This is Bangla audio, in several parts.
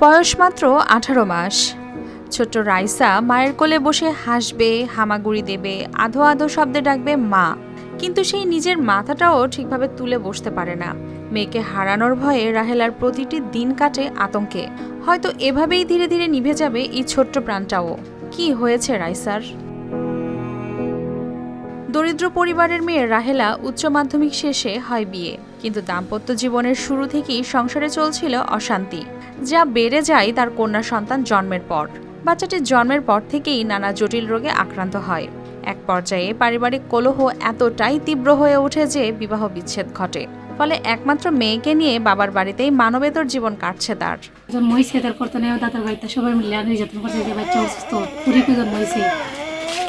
বয়স মাত্র 18 মাস। ছোট্ট রাইসা মায়ের কোলে বসে হাসবে, হামাগুড়ি দেবে, আধো আধো শব্দে ডাকবে মা। কিন্তু সেই নিজের মাথাটাও ঠিকভাবে তুলে বসতে পারে না। মেয়েকে হারানোর ভয়ে রাহেলার প্রতিটি দিন কাটে আতঙ্কে। হয়তো এভাবেই ধীরে ধীরে নিভে যাবে এই ছোট্ট প্রাণটাও। কি হয়েছে রাইসার? দরিদ্র পরিবারের মেয়ে রাহেলা উচ্চ মাধ্যমিক শেষে হয় বিয়ে, কিন্তু দাম্পত্য জীবনের শুরু থেকেই সংসারে চলছিল অশান্তি, যা বেড়ে যায় তার কন্যা সন্তান জন্মের পর। বাচ্চাটির জন্মের পর থেকেই নানা জটিল রোগে আক্রান্ত হয়। এক পর্যায়ে পারিবারিক কলহ এতটাই তীব্র হয়ে ওঠে যে বিবাহ বিচ্ছেদ ঘটে। ফলে একমাত্র মেয়েকে নিয়ে বাবার বাড়িতেই মানবেতর জীবন কাটছে তার। জন্ম হয়েছে, তারপর তো দাদার বাড়িতে সবাই মিলে নির্যাতন করছে যে বাচ্চা অসুস্থ, কুড়িকে জন্ম হয়েছে,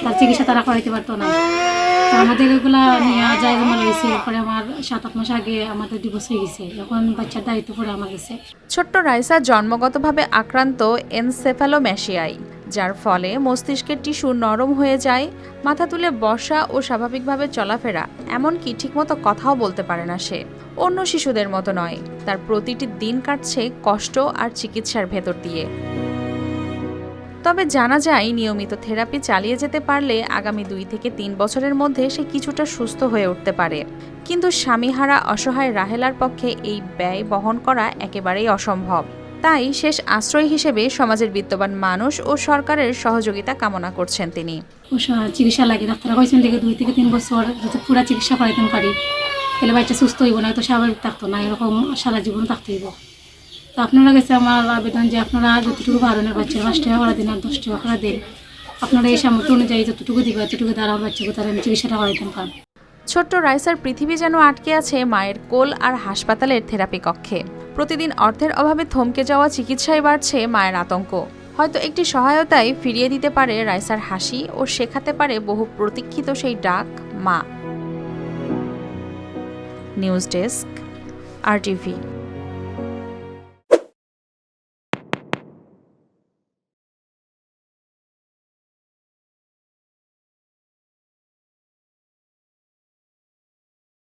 তার চিকিৎসা তারা করাইতে পারতো না। তো আমাদের এগুলা নিয়ে যায় জমা হয়েছে। এরপরে আমার 7-8 মাস আগে আমাদের ডিভোর্স হয়ে গেছে। এখন বাচ্চার দায়িত্ব পড়ে আমার কাছে। ছোট্ট রাইসা জন্মগতভাবে আক্রান্ত এনসেফালোম্যাশিয়ায়, যার ফলে মস্তিষ্কের টিস্যু নরম হয়ে যায়। মাথা তুলে বসা ও স্বাভাবিকভাবে চলাফেরা, এমনকি ঠিকমতো কথাও বলতে পারে না সে। অন্য শিশুদের মতো নয়, তার প্রতিটি দিন কাটছে কষ্ট আর চিকিৎসার ভেতর দিয়ে। তবে জানা যায় নিয়মিত থেরাপি চালিয়ে যেতে পারলে আগামী 2 থেকে 3 বছরের মধ্যে সে কিছুটা সুস্থ হয়ে উঠতে পারে। কিন্তু স্বামীহারা অসহায় রাহেলার পক্ষে এই ব্যয় বহন করা একেবারেই অসম্ভব। তাই শেষ আশ্রয় হিসেবে সমাজের বিত্তবান মানুষ ও সরকারের সহযোগিতা কামনা করছেন তিনি। চিকিৎসা লাগে, ডাক্তাররা কইছেন থেকে 2 থেকে 3 বছর যদি পুরা চিকিৎসা করাইতে পারি তাহলে বাচ্চা সুস্থ হইব, না তো স্বাভাবিক থাকতো না, এরকম সারা জীবন থাকতে হইব। তো আপনারা কাছে আমার আবেদন যে আপনারা যতটুকু পারেন বাচ্চার 5 টাকা করে দিন আর 10 টাকা করে দিন। আপনারা এই সামর্থ্য অনুযায়ী যতটুকু দিবে ততটুকু দ্বারা বাচ্চাকে তারা চিকিৎসাটা করাইতে পারেন। ছোট্ট রাইসার পৃথিবী যেন আটকে আছে মায়ের কোল আর হাসপাতালের থেরাপি কক্ষে। প্রতিদিন অর্থের অভাবে থমকে যাওয়া চিকিৎসায় বাড়ছে মায়ের আতঙ্ক। হয়তো একটি সহায়তায় ফিরিয়ে দিতে পারে রাইসার হাসি ও শেখাতে পারে বহু প্রতীক্ষিত সেই ডাক মা। News desk, RTV।